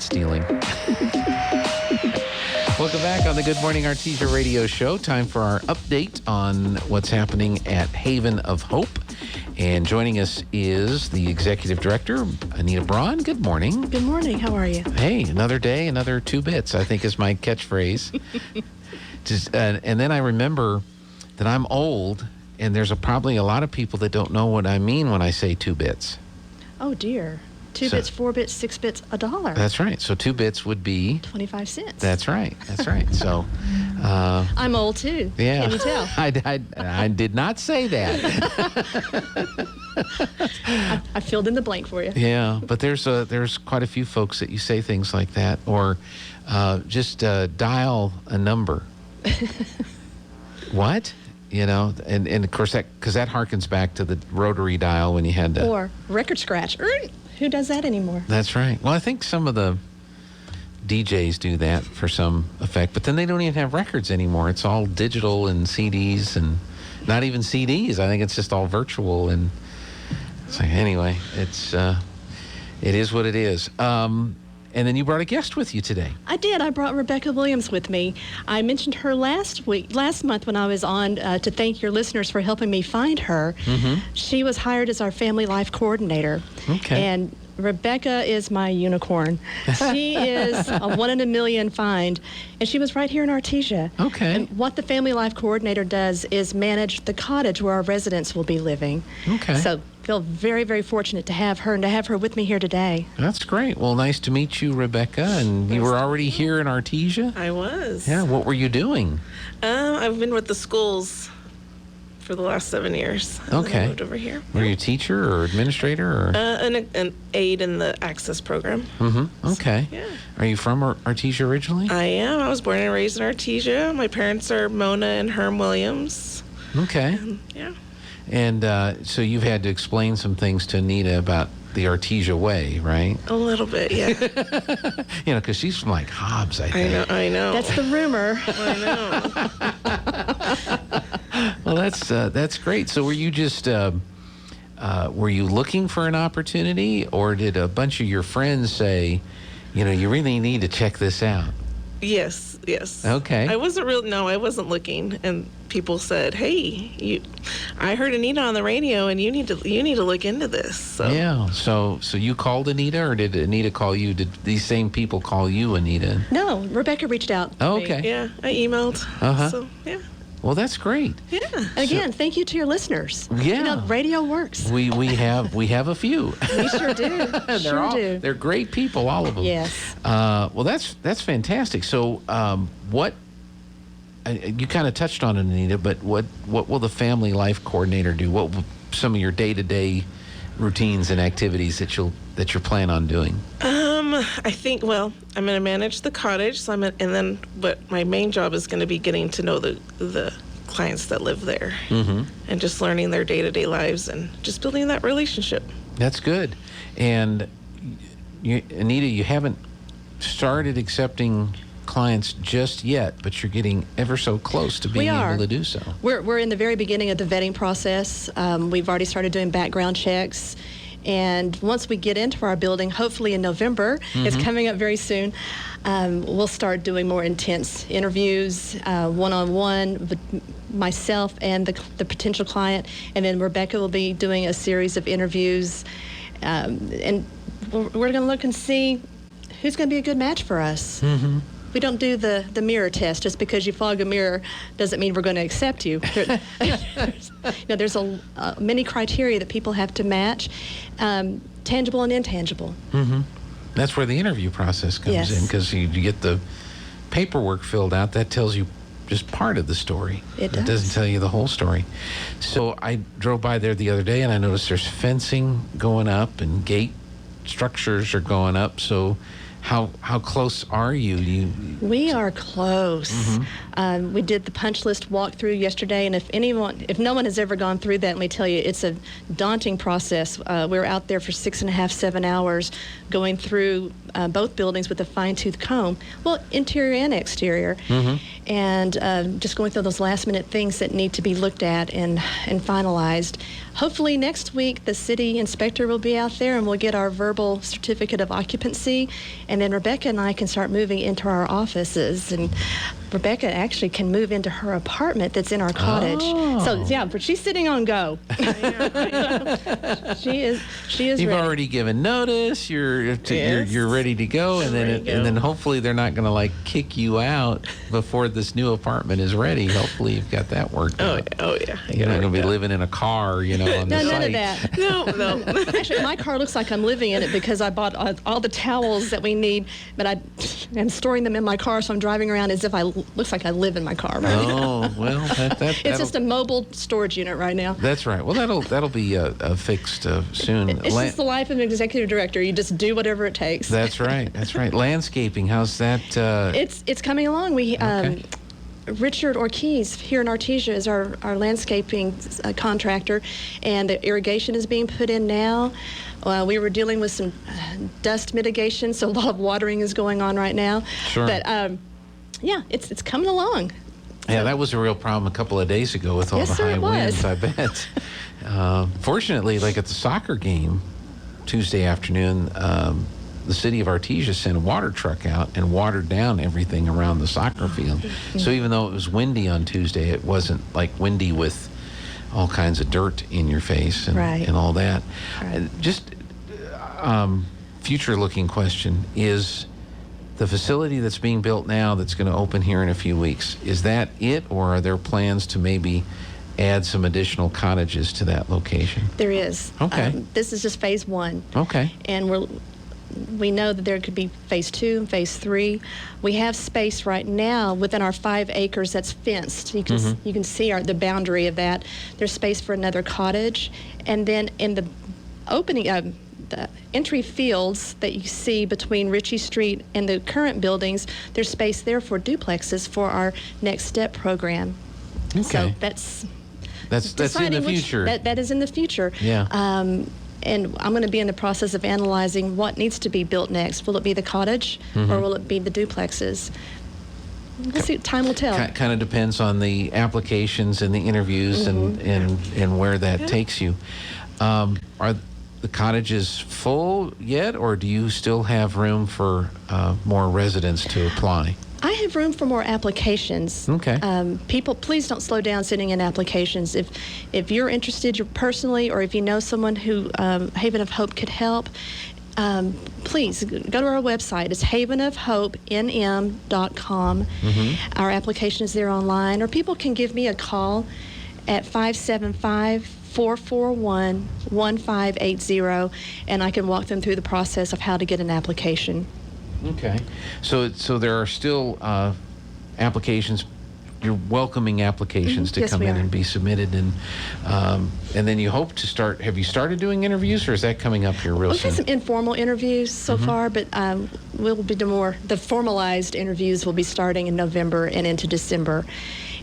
stealing. Welcome back on the Good Morning Artesia radio show. Time for our update on what's happening at Haven of Hope. And joining us is the executive director, Anita Braun. Good morning. Good morning. How are you? Hey, another day, another 2 bits, I think is my catchphrase. And then I remember that I'm old, and there's probably a lot of people that don't know what I mean when I say 2 bits. Oh, dear. 2 bits, 4 bits, 6 bits, $1. That's right. So 2 bits would be 25 cents. That's right. So I'm old too. Yeah. Can you tell? I did not say that. I filled in the blank for you. Yeah, but there's quite a few folks that you say things like that, or just dial a number. What? You know, and of course because that harkens back to the rotary dial when you had to. Or record scratch. Who does that anymore? That's right. Well, I think some of the DJs do that for some effect, but then they don't even have records anymore. It's all digital and CDs, and not even CDs. I think it's just all virtual, and it's like, anyway, it is what it is. And then you brought a guest with you today. I did. I brought Rebecca Williams with me. I mentioned her last month when I was on to thank your listeners for helping me find her. Mm-hmm. She was hired as our family life coordinator. Okay. And Rebecca is my unicorn. She is a 1 in a million find, and she was right here in Artesia. Okay. And what the family life coordinator does is manage the cottage where our residents will be living. Okay. So feel very, very fortunate to have her and to have her with me here today. That's great. Well, nice to meet you, Rebecca. And you were already here in Artesia? I was. Yeah. What were you doing? I've been with the schools for the last 7 years. And Okay. then I moved over here. Were you a teacher or administrator? Or? An aide in the Access program. Mm-hmm. Okay. Yeah. Are you from Artesia originally? I am. I was born and raised in Artesia. My parents are Mona and Herm Williams. Okay. Yeah. And so you've had to explain some things to Anita about the Artesia way, right? A little bit, yeah. You know, because she's from like Hobbs, I think. I know. That's the rumor. I know. Well, that's great. So were you just were you looking for an opportunity, or did a bunch of your friends say, you know, you really need to check this out? Yes. Okay. I wasn't looking, and people said, "Hey, I heard Anita on the radio, and you need to look into this." So. Yeah. So you called Anita, or did Anita call you? Did these same people call you, Anita? No, Rebecca reached out. Oh, okay. Yeah, I emailed. Uh-huh. So yeah. Well, that's great. Yeah. Again, thank you to your listeners. Yeah. You know, radio works. We have a few. We sure do. They're great people, all of them. Yes. Well, that's fantastic. So, what you kind of touched on it, Anita, but what will the family life coordinator do? What will some of your day-to-day routines and activities that you're planning on doing? I think, I'm going to manage the cottage, but my main job is going to be getting to know the clients that live there, mm-hmm. and just learning their day-to-day lives and just building that relationship. That's good. And Anita, you haven't started accepting clients just yet, but you're getting ever so close to being able to do so. We're in the very beginning of the vetting process. We've already started doing background checks. And once we get into our building, hopefully in November, mm-hmm. it's coming up very soon, we'll start doing more intense interviews, one-on-one with myself and the potential client. And then Rebecca will be doing a series of interviews. And we're going to look and see who's going to be a good match for us. Mm-hmm. We don't do the mirror test. Just because you fog a mirror doesn't mean we're going to accept you. There's many criteria that people have to match, tangible and intangible. Mm-hmm. That's where the interview process comes in, because you get the paperwork filled out. That tells you just part of the story. It does. It doesn't tell you the whole story. So I drove by there the other day, and I noticed there's fencing going up and gate structures are going up. So how close are you? We are close. Mm-hmm. We did the punch list walkthrough yesterday, and if no one has ever gone through that, let me tell you, it's a daunting process. We were out there for 6.5, 7 hours going through both buildings with a fine-tooth comb, well, interior and exterior, mm-hmm. and just going through those last-minute things that need to be looked at and finalized. Hopefully next week the city inspector will be out there, and we'll get our verbal certificate of occupancy, and then Rebecca and I can start moving into our offices, and Rebecca actually can move into her apartment that's in our cottage. Oh. So yeah, but she's sitting on go. She is You've ready. already given notice. You're Yes. you're ready to go, and ready then to and then go. hopefully they're not going to like kick you out before this new apartment is ready. Hopefully you've got that worked Oh, out. yeah. Oh, yeah. You're not going to be living in a car, on No, the none site. of that. No. Actually, my car looks like I'm living in it because I bought all the towels that we need, but I'm storing them in my car, so I'm driving around as if looks like I live in my car right now. Oh well, It's just a mobile storage unit right now. that's right. Well, that'll be fixed soon. It's just the life of an executive director. You just do whatever it takes. That's right. That's right. Landscaping. How's that? It's coming along. Okay. Richard Ortiz here in Artesia is our landscaping contractor, and the irrigation is being put in now. We were dealing with some dust mitigation, so a lot of watering is going on right now. Sure. But yeah, it's coming along. Yeah, that was a real problem a couple of days ago with all Yes, the sir, high it was. winds, I bet. Fortunately, like at the soccer game Tuesday afternoon, the city of Artesia sent a water truck out and watered down everything around the soccer field. So even though it was windy on Tuesday, it wasn't like windy with all kinds of dirt in your face and, Right. and all that. Right. Just future-looking question is, the facility that's being built now that's going to open here in a few weeks, is that it, or are there plans to maybe add some additional cottages to that location? There is. Okay. This is just phase one. Okay. And we know that there could be phase 2 and phase 3. We have space right now within our 5 acres that's fenced. You can see the boundary of that. There's space for another cottage, and then in the opening the entry fields that you see between Ritchie Street and the current buildings, there's space there for duplexes for our Next Step program. Okay. So that's That's in the deciding which- future. that is in the future. Yeah. And I'm going to be in the process of analyzing what needs to be built next. Will it be the cottage, or will it be the duplexes? We'll see. Time will tell. Kind of depends on the applications and the interviews and where that takes you. Are the cottages full yet, or do you still have room for more residents to apply? I have room for more applications. Okay. People, please don't slow down sending in applications. If you're interested personally, or if you know someone who Haven of Hope could help, please go to our website. It's havenofhopenm.com. Our application is there online, or people can give me a call at 575-441-1580, and I can walk them through the process of how to get an application. Okay. So there are still applications. You're welcoming applications to Yes, come we in are. and be submitted, and then you hope to start. Have you started doing interviews, or is that coming up here real We've soon? had some informal interviews so far, but we'll be doing the formalized interviews will be starting in November and into December.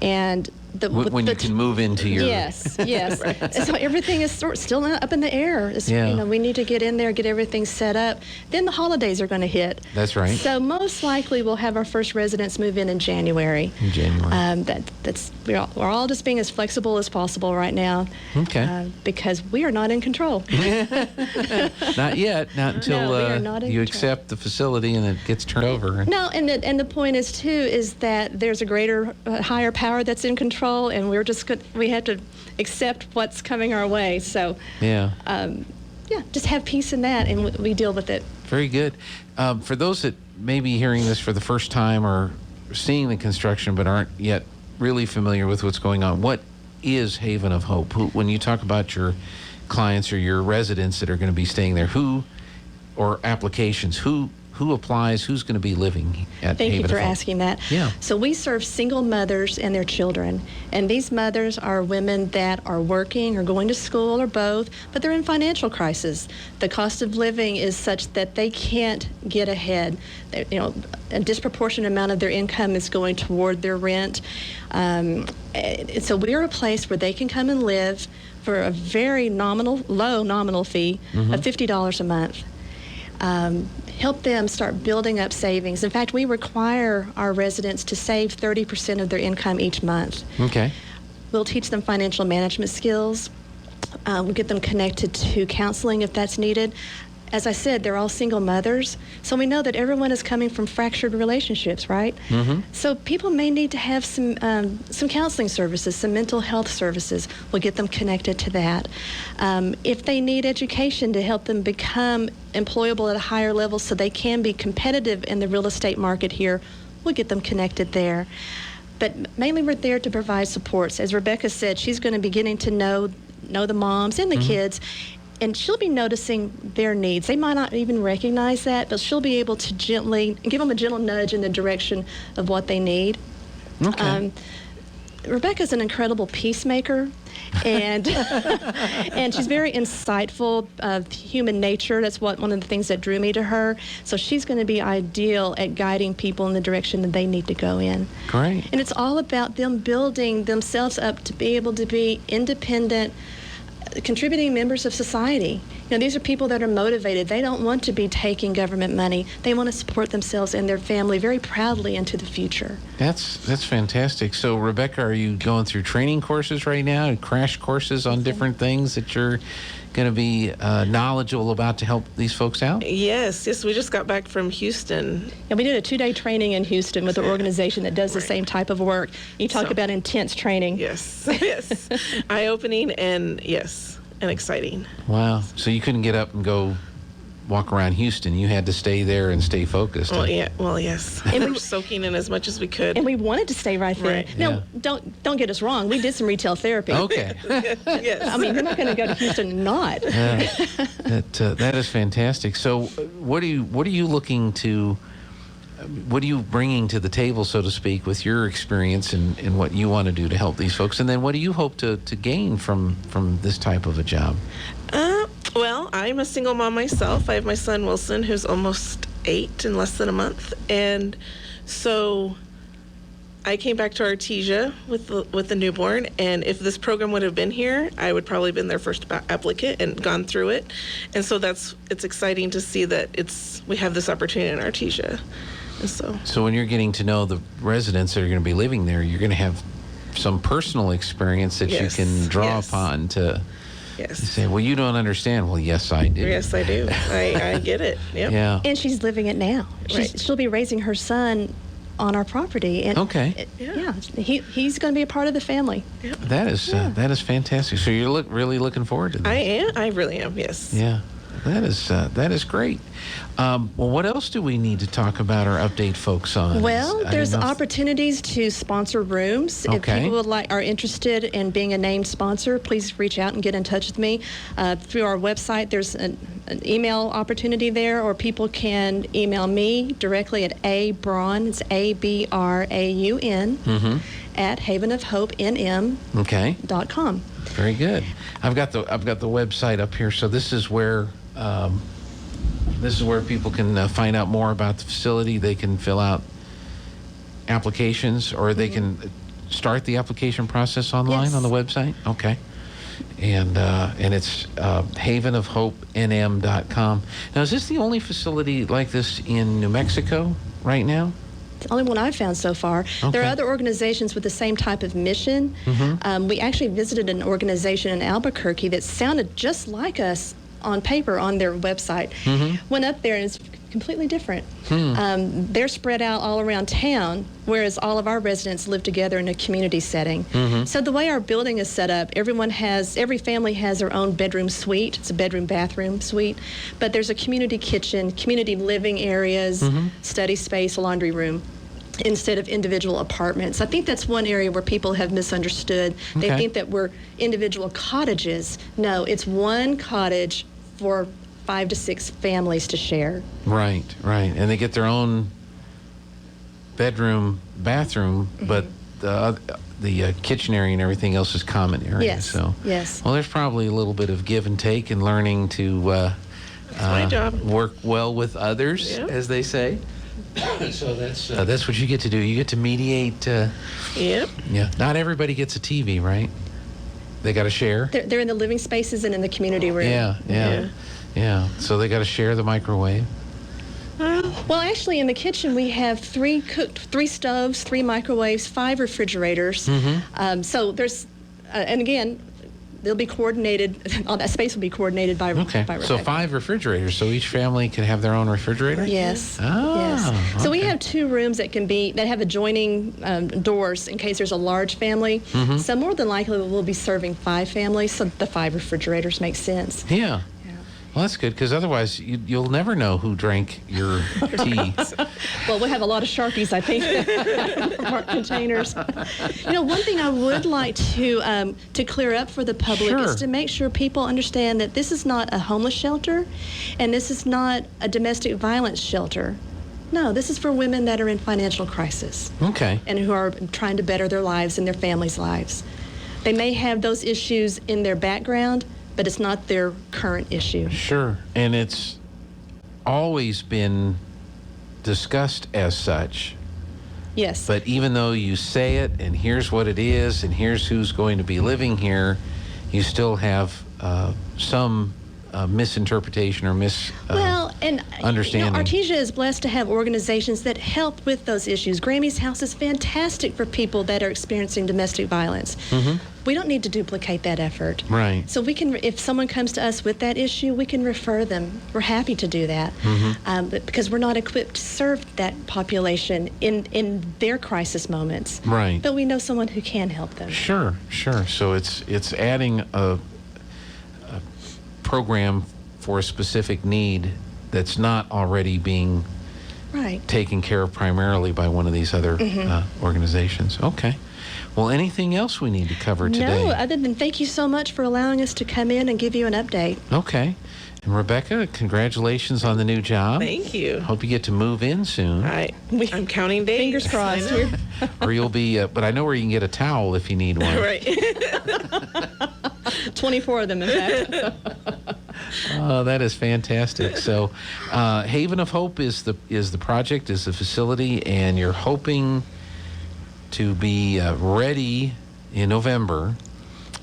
And when you can move into your... Yes. So everything is still up in the air. Yeah. We need to get in there, get everything set up. Then the holidays are going to hit. That's right. So most likely we'll have our first residents move in January. In January. We're all just being as flexible as possible right now. Okay. Because we are not in control. Not yet. Not until No, we are not in you control. accept the facility and it gets turned over. No, and the point is too is that there's a greater, higher power that's in control, and we have to accept what's coming our way. So, Yeah. just have peace in that, and we deal with it. Very good. For those that may be hearing this for the first time or seeing the construction but aren't yet really familiar with what's going on, what is Haven of Hope? When you talk about your clients or your residents that are going to be staying there, or applications, who applies, who's going to be living at Thank Haven you for of Hope? asking that. Yeah. So we serve single mothers and their children. And these mothers are women that are working or going to school or both, but they're in financial crisis. The cost of living is such that they can't get ahead. A disproportionate amount of their income is going toward their rent. So we're a place where they can come and live for a very low nominal fee of $50 a month. Help them start building up savings. In fact, we require our residents to save 30% of their income each month. Okay. We'll teach them financial management skills. We'll get them connected to counseling if that's needed. as I said, they're all single mothers. So we know that everyone is coming from fractured relationships, right? So people may need to have some counseling services, some mental health services. We'll get them connected to that. If they need education to help them become employable at a higher level so they can be competitive in the real estate market here, we'll get them connected there. But mainly we're there to provide supports. As Rebecca said, she's going to be getting to know the moms and the kids, and she'll be noticing their needs. They might not even recognize that, but she'll be able to gently give them a gentle nudge in the direction of what they need. Okay. Rebecca's an incredible peacemaker, and and she's very insightful of human nature. That's one of the things that drew me to her. So she's going to be ideal at guiding people in the direction that they need to go in. Great. And it's all about them building themselves up to be able to be independent, contributing members of society. These are people that are motivated. They don't want to be taking government money. They want to support themselves and their family very proudly into the future. That's fantastic. So, Rebecca, are you going through training courses right now, crash courses on different things that you're going to be knowledgeable about to help these folks out? Yes. We just got back from Houston. And we did a 2-day training in Houston with an organization that does the same type of work. You talk about intense training. Yes. Eye-opening and exciting. Wow. So you couldn't get up and go walk around Houston. You had to stay there and stay focused. Well, yes. And we were soaking in as much as we could. And we wanted to stay right there. Right. Now, don't get us wrong. We did some retail therapy. Okay. Yes. I mean, you're not going to go to Houston and not. That is fantastic. So, what are you looking to? What are you bringing to the table, so to speak, with your experience and what you want to do to help these folks? And then what do you hope to gain from this type of a job? Well, I'm a single mom myself. I have my son Wilson, who's almost 8 in less than a month. And so I came back to Artesia with the newborn, and if this program would have been here, I would probably have been their first applicant and gone through it. And so it's exciting to see that we have this opportunity in Artesia. And so when you're getting to know the residents that are going to be living there, you're going to have some personal experience that you can draw upon to say, well, you don't understand. Well, yes, I do. Yes, I do. I get it. Yep. Yeah. And she's living it now. She'll be raising her son on our property. And he's going to be a part of the family. Yep. That is fantastic. So you're really looking forward to that. I am. I really am. Yes. Yeah. That is great. Well, what else do we need to talk about or update folks on? Well, there's opportunities to sponsor rooms. Okay. If people are interested in being a named sponsor, please reach out and get in touch with me. Through our website, there's an email opportunity there, or people can email me directly at Braun, it's ABRAUN, at havenofhopenm.com. Very good. I've got the website up here, so this is where people can find out more about the facility. They can fill out applications, or they can start the application process online on the website. Okay. And it's havenofhopenm.com. Now, is this the only facility like this in New Mexico right now? It's the only one I've found so far. Okay. There are other organizations with the same type of mission. We actually visited an organization in Albuquerque that sounded just like us on paper on their website. Went up there and it's completely different. They're spread out all around town, whereas all of our residents live together in a community setting. So the way our building is set up, every family has their own bedroom suite. It's a bedroom bathroom suite, but there's a community kitchen, community living areas, study space, laundry room, instead of individual apartments. I think that's one area where people have misunderstood. They think that we're individual cottages. No, it's one cottage for 5 to 6 families to share. Right. And they get their own bedroom, bathroom, but the kitchen area and everything else is common area. Yes. Well, there's probably a little bit of give and take and learning to my job. Work well with others, as they say. So that's what you get to do. You get to mediate. Yep. Yeah. Not everybody gets a TV, right? They got to share. They're in the living spaces and in the community room. Yeah. So they got to share the microwave. Well, actually, in the kitchen we have 3 stoves, 3 microwaves, 5 refrigerators. So there's, and again, They'll be coordinated. All that space will be coordinated by Okay. by So Rebecca. 5 refrigerators. So each family can have their own refrigerator? Yes. Ah, yes. So we okay. have 2 rooms that have adjoining doors in case there's a large family. Mm-hmm. So more than likely we'll be serving 5 families. So the 5 refrigerators make sense. Yeah. Well, that's good because otherwise you'll never know who drank your tea. Well, we'll have a lot of Sharpies, I think, from our containers. One thing I would like to clear up for the public Sure. is to make sure people understand that this is not a homeless shelter, and this is not a domestic violence shelter. No, this is for women that are in financial crisis Okay. and who are trying to better their lives and their families' lives. They may have those issues in their background, but it's not their current issue. Sure. And it's always been discussed as such. Yes. But even though you say it and here's what it is and here's who's going to be living here, you still have some misinterpretation or understanding. Artesia is blessed to have organizations that help with those issues. Grammy's House is fantastic for people that are experiencing domestic violence. Mm-hmm. We don't need to duplicate that effort. Right. So we can, if someone comes to us with that issue, we can refer them. We're happy to do that, but because we're not equipped to serve that population in their crisis moments. Right. But we know someone who can help them. Sure. So it's adding a program for a specific need that's not already being Right. taken care of primarily by one of these other organizations. Okay. Well, anything else we need to cover today? No, other than thank you so much for allowing us to come in and give you an update. Okay. And Rebecca, congratulations on the new job. Thank you. Hope you get to move in soon. I'm counting days. Fingers crossed. I know. Or you'll be, but I know where you can get a towel if you need one. Right. 24 of them, in fact. Oh, that is fantastic. So, Haven of Hope is the project, is the facility, and you're hoping to be ready in November,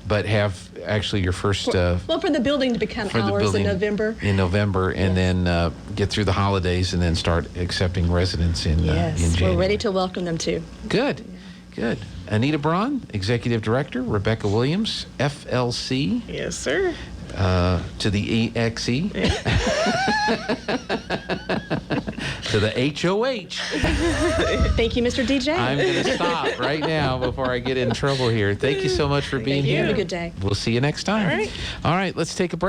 but have actually your first Well, for the building to become for the ours building in November. and then get through the holidays and then start accepting residents in Yes, January. we're ready to welcome them too. Good. Anita Braun, Executive Director. Rebecca Williams, FLC, Yes, sir. to the EXE, to the HOH. Thank you, Mr. DJ. I'm going to stop right now before I get in trouble here. Thank you so much for being Thank you. here. Have a good day. We'll see you next time. All right. All right, let's take a break.